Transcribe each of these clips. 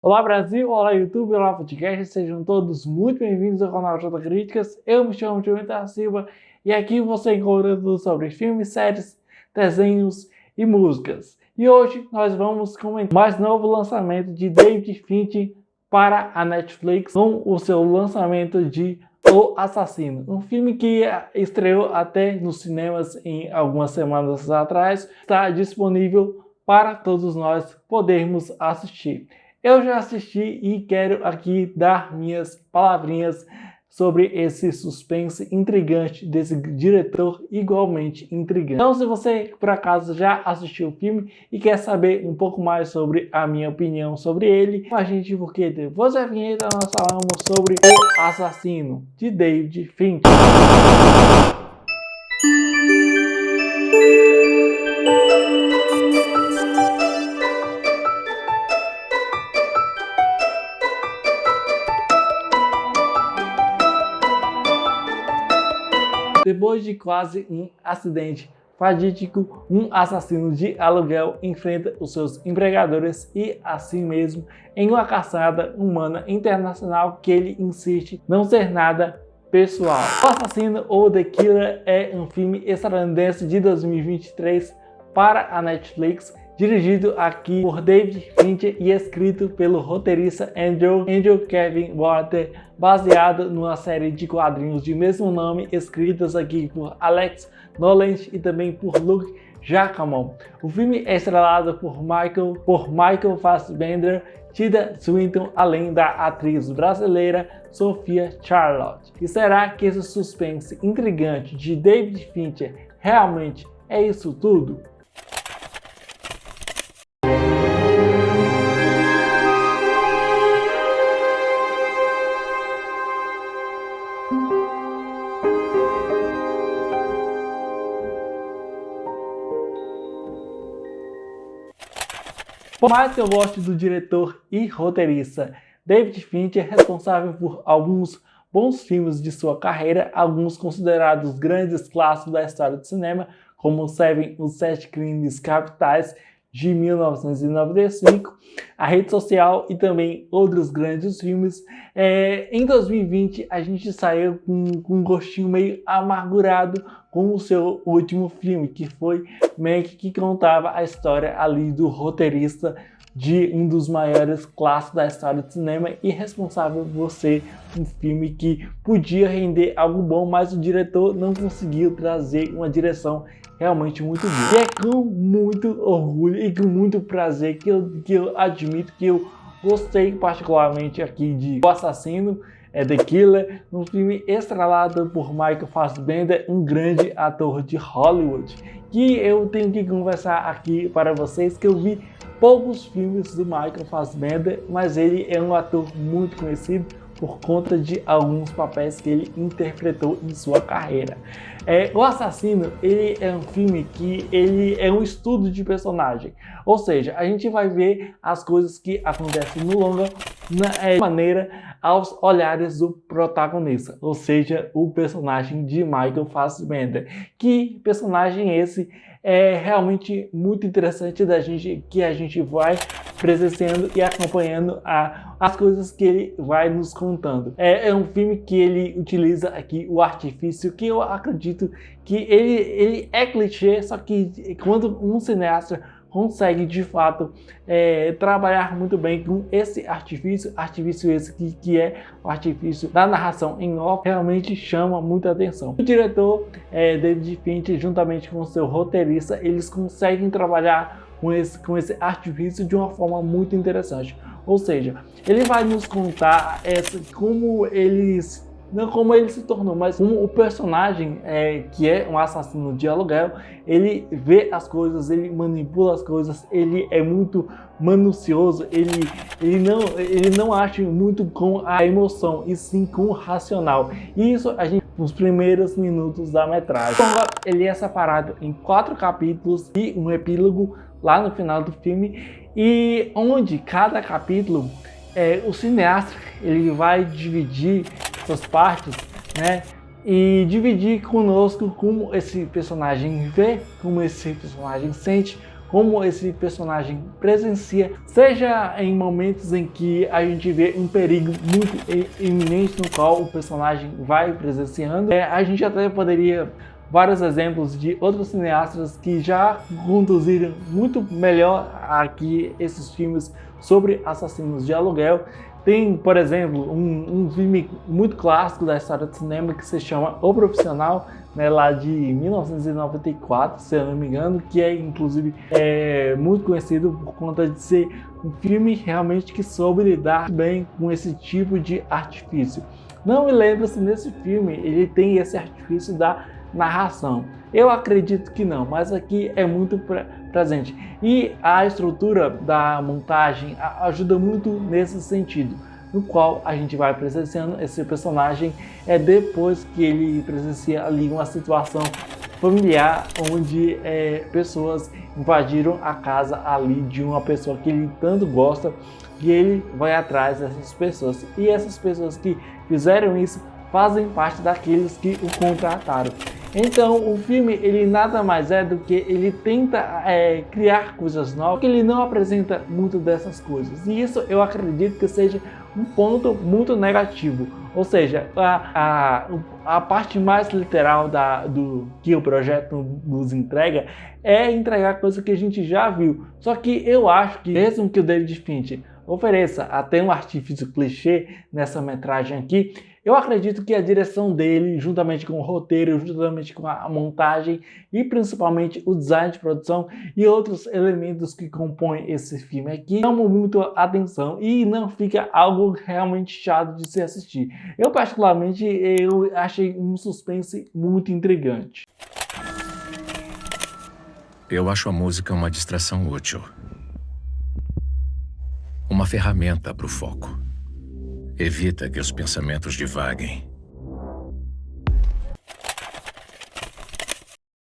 Olá Brasil, olá YouTube, olá podcast, sejam todos muito bem-vindos ao canal J Críticas. Eu me chamo João da Silva e aqui você encontra tudo sobre filmes, séries, desenhos e músicas. E hoje nós vamos comentar o mais novo lançamento de David Fincher para a Netflix com o seu lançamento de O Assassino, um filme que estreou até nos cinemas em algumas semanas atrás, está disponível para todos nós podermos assistir. Eu já assisti e quero aqui dar minhas palavrinhas sobre esse suspense intrigante desse diretor igualmente intrigante. Então, se você por acaso já assistiu o filme e quer saber um pouco mais sobre a minha opinião sobre ele, com a gente, porque depois da vinheta nós falamos sobre O Assassino de David Fincher. Depois de quase um acidente fatídico, um assassino de aluguel enfrenta os seus empregadores e assim mesmo em uma caçada humana internacional que ele insiste não ser nada pessoal. O Assassino ou The Killer é um filme estadunidense de 2023 para a Netflix, dirigido aqui por David Fincher e escrito pelo roteirista Andrew Kevin Walter, baseado numa série de quadrinhos de mesmo nome, escritas aqui por Alex Noland e também por Luke Giacomo. O filme é estrelado por Michael Fassbender, Tilda Swinton, além da atriz brasileira Sofia Charlotte. E será que esse suspense intrigante de David Fincher realmente é isso tudo? Por mais que eu goste do diretor e roteirista David Fincher, responsável por alguns bons filmes de sua carreira, alguns considerados grandes clássicos da história do cinema, como Seven, Os Sete Crimes Capitais, de 1995, A Rede Social e também outros grandes filmes. Em 2020 a gente saiu com um gostinho meio amargurado com o seu último filme, que foi Mank, que contava a história ali do roteirista de um dos maiores clássicos da história do cinema e responsável por ser um filme que podia render algo bom, mas o diretor não conseguiu trazer uma direção realmente muito boa. E é com muito orgulho e com muito prazer que eu admito que eu gostei particularmente aqui de O Assassino, The Killer, um filme estrelado por Michael Fassbender, um grande ator de Hollywood, que eu tenho que conversar aqui para vocês que eu vi poucos filmes do Michael Fassbender, mas ele é um ator muito conhecido por conta de alguns papéis que ele interpretou em sua carreira. O Assassino, ele é um filme que ele é um estudo de personagem, ou seja, a gente vai ver as coisas que acontecem no longa de maneira aos olhares do protagonista, ou seja, o personagem de Michael Fassbender. Que personagem esse é realmente muito interessante que a gente vai presenciando e acompanhando as coisas que ele vai nos contando. É um filme que ele utiliza aqui o artifício, que eu acredito que ele é clichê, só que quando um cineasta consegue de fato trabalhar muito bem com esse artifício esse que é o artifício da narração em off, realmente chama muita atenção. O diretor David Fincher, juntamente com o seu roteirista, eles conseguem trabalhar com esse artifício de uma forma muito interessante. Ou seja, ele vai nos contar como ele se tornou, mas como o personagem que é um assassino de aluguel, ele vê as coisas, ele manipula as coisas, ele é muito minucioso, ele não age muito com a emoção, e sim com o racional. E isso a gente nos primeiros minutos da metragem. Então, ele é separado em 4 capítulos e um epílogo lá no final do filme, e onde cada capítulo o cineasta ele vai dividir suas partes, né, e dividir conosco como esse personagem vê, como esse personagem sente, como esse personagem presencia, seja em momentos em que a gente vê um perigo muito iminente no qual o personagem vai presenciando. A gente até poderia vários exemplos de outros cineastas que já conduziram muito melhor aqui esses filmes sobre assassinos de aluguel. Tem, por exemplo, um filme muito clássico da história do cinema que se chama O Profissional, né, lá de 1994, se eu não me engano, que é inclusive muito conhecido por conta de ser um filme realmente que soube lidar bem com esse tipo de artifício. Não me lembro se nesse filme ele tem esse artifício da narração. Eu acredito que não, mas aqui é muito presente. E a estrutura da montagem ajuda muito nesse sentido, no qual a gente vai presenciando esse personagem depois que ele presencia ali uma situação familiar onde pessoas invadiram a casa ali de uma pessoa que ele tanto gosta, e ele vai atrás dessas pessoas. E essas pessoas que fizeram isso fazem parte daqueles que o contrataram. Então o filme ele nada mais é do que ele tenta criar coisas novas, que ele não apresenta muito dessas coisas. E isso eu acredito que seja um ponto muito negativo. Ou seja, a parte mais literal do que o projeto nos entrega é entregar coisa que a gente já viu. Só que eu acho que mesmo que o David Fincher ofereça até um artifício clichê nessa metragem aqui, eu acredito que a direção dele, juntamente com o roteiro, juntamente com a montagem e principalmente o design de produção e outros elementos que compõem esse filme aqui, chamam muito a atenção e não fica algo realmente chato de se assistir. Eu particularmente achei um suspense muito intrigante. Eu acho a música uma distração útil. Uma ferramenta para o foco. Evita que os pensamentos divaguem.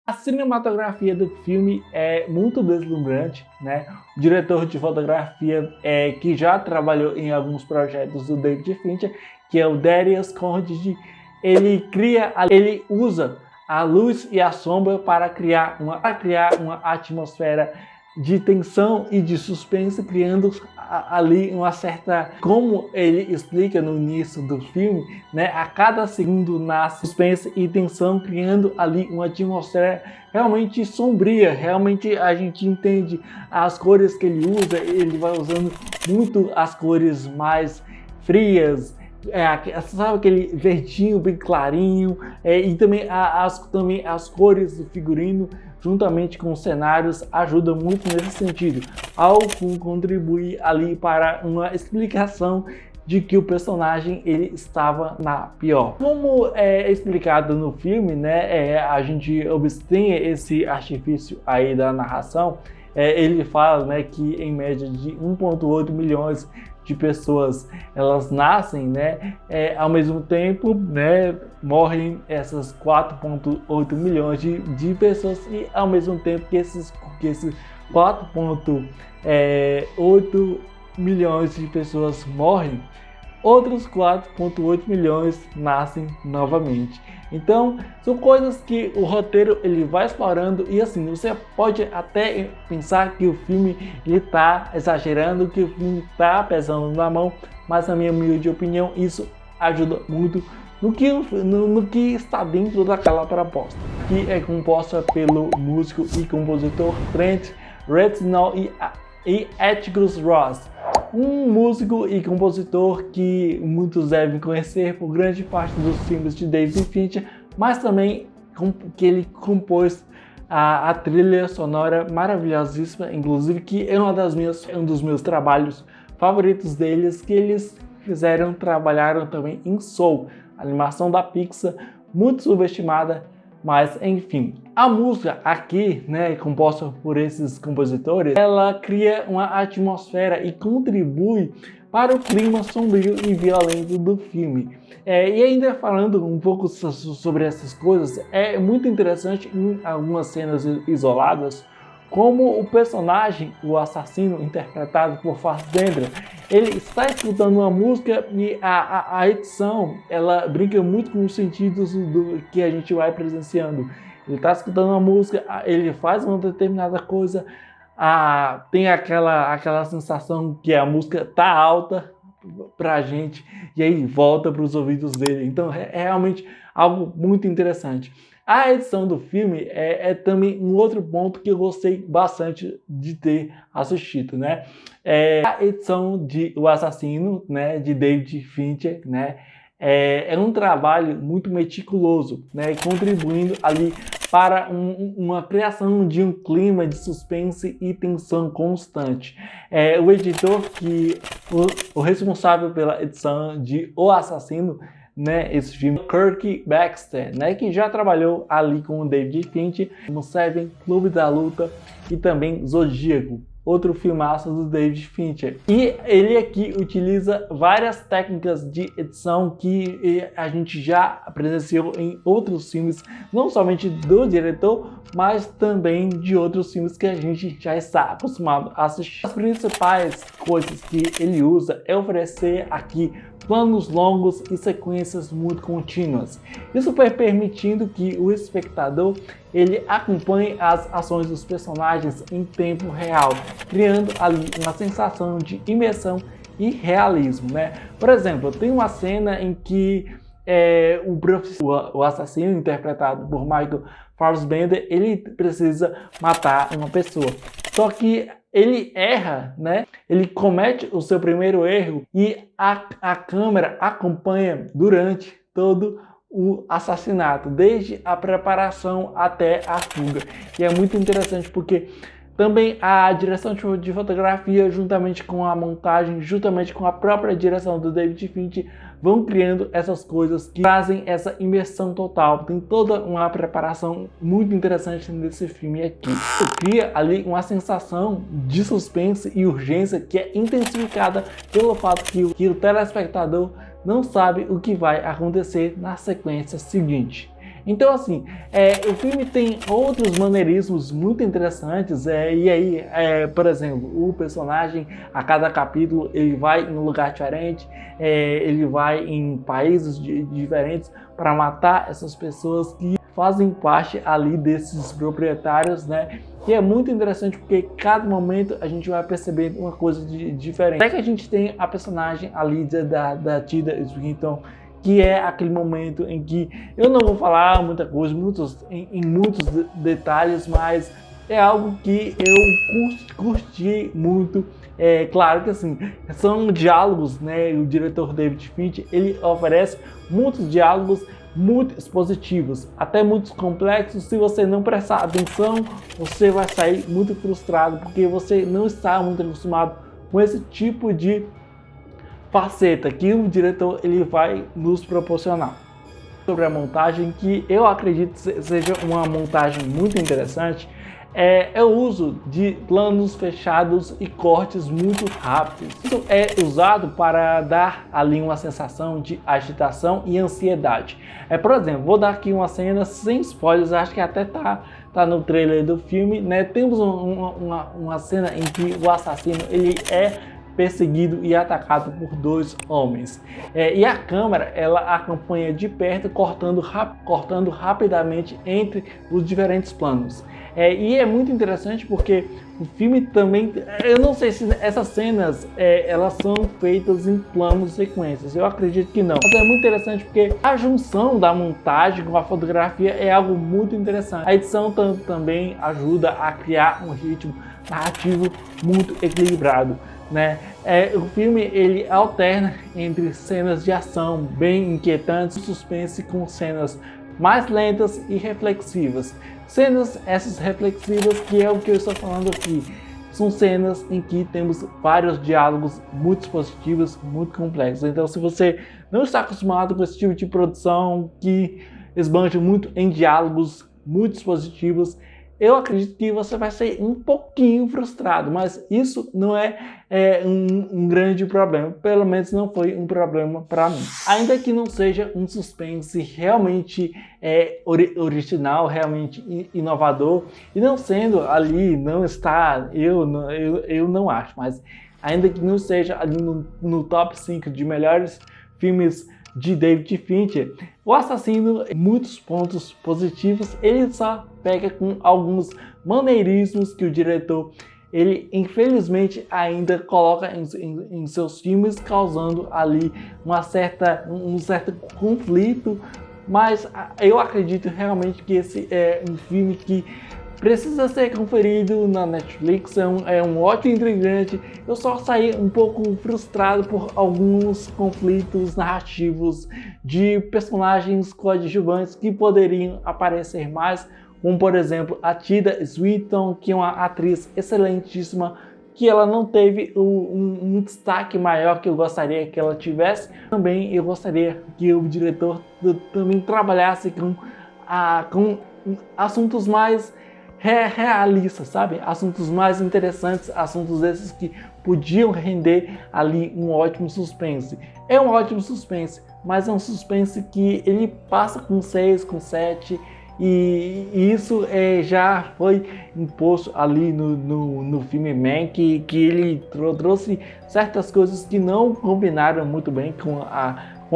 A cinematografia do filme é muito deslumbrante, né? O diretor de fotografia que já trabalhou em alguns projetos do David Fincher, que é o Darius Khondji, ele usa a luz e a sombra para criar uma atmosfera de tensão e de suspense, criando ali uma certa, como ele explica no início do filme, né, a cada segundo nasce suspense e tensão, criando ali uma atmosfera realmente sombria. Realmente a gente entende as cores que ele usa, ele vai usando muito as cores mais frias, sabe, aquele verdinho bem clarinho, e também as cores do figurino juntamente com os cenários ajuda muito nesse sentido, ao contribuir ali para uma explicação de que o personagem ele estava na pior. Como é explicado no filme, né, a gente obtém esse artifício aí da narração. Ele fala, né, que em média de 1,8 milhões de pessoas elas nascem, né, ao mesmo tempo, né, morrem essas 4,8 milhões de pessoas, e ao mesmo tempo que esses 4,8 milhões de pessoas morrem, outros 4,8 milhões nascem novamente. Então, são coisas que o roteiro ele vai explorando, e assim, você pode até pensar que o filme ele tá exagerando, que o filme tá pesando na mão, mas na minha humilde opinião, isso ajuda muito no que está dentro daquela proposta, que é composta pelo músico e compositor Trent Reznor e Atticus Ross, um músico e compositor que muitos devem conhecer por grande parte dos filmes de David Fincher, mas também que ele compôs a trilha sonora maravilhosíssima, inclusive que é um dos meus trabalhos favoritos deles, que eles trabalharam também em Soul, animação da Pixar, muito subestimada. Mas enfim, a música aqui, né, composta por esses compositores, ela cria uma atmosfera e contribui para o clima sombrio e violento do filme. E ainda falando um pouco sobre essas coisas, é muito interessante em algumas cenas isoladas como o personagem, o assassino interpretado por Fassbender, ele está escutando uma música e a edição ela brinca muito com os sentidos do que a gente vai presenciando. Ele está escutando uma música, ele faz uma determinada coisa, tem aquela sensação que a música tá alta pra gente e aí volta para os ouvidos dele. Então é realmente algo muito interessante. A edição do filme é também um outro ponto que eu gostei bastante de ter assistido, né? A edição de O Assassino, né, de David Fincher, né? É um trabalho muito meticuloso, né, contribuindo ali para uma criação de um clima de suspense e tensão constante. O editor, o responsável pela edição de O Assassino, né, esse filme, Kirk Baxter, né, que já trabalhou ali com o David Fincher no Seven, Clube da Luta e também Zodíaco, outro filmaço do David Fincher. E ele aqui utiliza várias técnicas de edição que a gente já presenciou em outros filmes, não somente do diretor, mas também de outros filmes que a gente já está acostumado a assistir. As principais coisas que ele usa é oferecer aqui planos longos e sequências muito contínuas. Isso vai permitindo que o espectador ele acompanhe as ações dos personagens em tempo real, criando ali uma sensação de imersão e realismo, né? Por exemplo, tem uma cena em que o assassino, interpretado por Michael Fassbender, ele precisa matar uma pessoa. Só que ele erra, né? Ele comete o seu primeiro erro e a câmera acompanha durante todo o assassinato, desde a preparação até a fuga. E é muito interessante porque também a direção de fotografia, juntamente com a montagem, juntamente com a própria direção do David Fincher, vão criando essas coisas que trazem essa imersão total. Tem toda uma preparação muito interessante nesse filme aqui. Cria ali uma sensação de suspense e urgência que é intensificada pelo fato que o telespectador não sabe o que vai acontecer na sequência seguinte. Então, assim, o filme tem outros maneirismos muito interessantes, e aí, por exemplo, o personagem, a cada capítulo, ele vai em um lugar diferente, ele vai em países diferentes para matar essas pessoas que fazem parte ali desses proprietários, né? E é muito interessante porque cada momento a gente vai percebendo uma coisa diferente. Até que a gente tem a personagem ali da Tilda Swinton, que é aquele momento em que eu não vou falar muita coisa, em muitos detalhes, mas é algo que eu curti muito. Claro que assim, são diálogos, né? O diretor David Fincher, ele oferece muitos diálogos muito expositivos, até muito complexos. Se você não prestar atenção, você vai sair muito frustrado, porque você não está muito acostumado com esse tipo de faceta que o diretor ele vai nos proporcionar. Sobre a montagem, que eu acredito seja uma montagem muito interessante, é o uso de planos fechados e cortes muito rápidos. Isso é usado para dar ali uma sensação de agitação e ansiedade. Por exemplo, vou dar aqui uma cena sem spoilers, acho que até tá no trailer do filme, né? Temos uma cena em que o assassino ele é perseguido e atacado por dois homens. E a câmera ela acompanha de perto, cortando rapidamente entre os diferentes planos. E é muito interessante porque o filme também, eu não sei se essas cenas elas são feitas em planos sequências, eu acredito que não. Mas é muito interessante porque a junção da montagem com a fotografia é algo muito interessante. A edição também ajuda a criar um ritmo narrativo muito equilibrado, né? O filme ele alterna entre cenas de ação bem inquietantes, suspense, com cenas mais lentas e reflexivas. Cenas essas reflexivas que é o que eu estou falando aqui. São cenas em que temos vários diálogos muito expositivos, muito complexos. Então, se você não está acostumado com esse tipo de produção que esbanja muito em diálogos muito expositivos, eu acredito que você vai ser um pouquinho frustrado, mas isso não é um grande problema, pelo menos não foi um problema para mim. Ainda que não seja um suspense realmente original, realmente inovador, e não sendo ali, não está, eu não acho, mas ainda que não seja ali no top 5 de melhores filmes de David Fincher, O Assassino, muitos pontos positivos, ele só pega com alguns maneirismos que o diretor ele infelizmente ainda coloca em seus filmes, causando ali um certo conflito, mas eu acredito realmente que esse é um filme que precisa ser conferido na Netflix, é um ótimo intrigante. Eu só saí um pouco frustrado por alguns conflitos narrativos de personagens coadjuvantes que poderiam aparecer mais, como por exemplo a Tilda Swinton, que é uma atriz excelentíssima, que ela não teve um destaque maior que eu gostaria que ela tivesse. Também eu gostaria que o diretor também trabalhasse com assuntos mais realistas, sabe? Assuntos mais interessantes, assuntos esses que podiam render ali um ótimo suspense. É um ótimo suspense, mas é um suspense que ele passa com 6, com 7, e isso já foi imposto ali no filme Man, que ele trouxe certas coisas que não combinaram muito bem com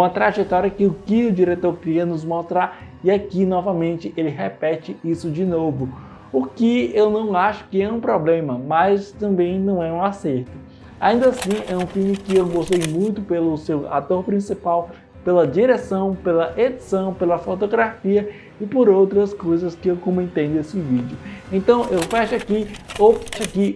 a trajetória que o diretor queria nos mostrar, e aqui novamente ele repete isso de novo. O que eu não acho que é um problema, mas também não é um acerto. Ainda assim, é um filme que eu gostei muito pelo seu ator principal, pela direção, pela edição, pela fotografia e por outras coisas que eu comentei nesse vídeo. Então eu fecho aqui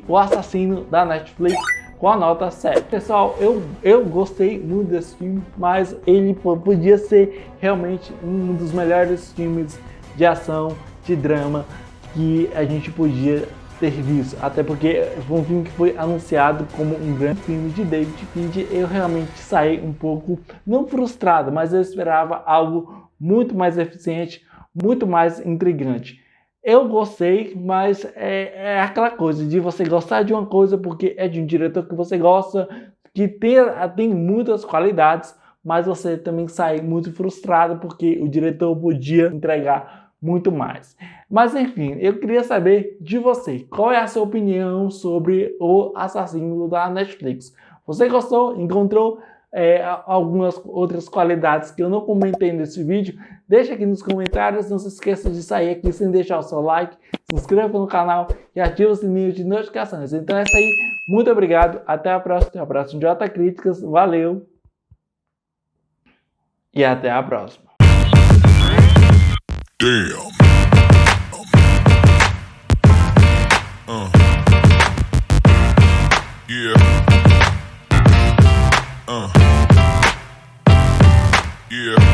O Assassino da Netflix com a nota 7. Pessoal, eu gostei muito desse filme, mas ele podia ser realmente um dos melhores filmes de ação, de drama que a gente podia ter visto, até porque foi um filme que foi anunciado como um grande filme de David Fincher. Eu realmente saí um pouco, não frustrado, mas eu esperava algo muito mais eficiente, muito mais intrigante. Eu gostei, mas é aquela coisa de você gostar de uma coisa porque é de um diretor que você gosta, que tem muitas qualidades, mas você também sai muito frustrado porque o diretor podia entregar muito mais. Mas enfim, eu queria saber de você, qual é a sua opinião sobre O Assassino da Netflix? Você gostou? Encontrou algumas outras qualidades que eu não comentei nesse vídeo? Deixa aqui nos comentários, não se esqueça de sair aqui sem deixar o seu like, se inscreva no canal e ative o sininho de notificações. Então é isso aí, muito obrigado, até a próxima J Críticas, valeu e até a próxima. Damn.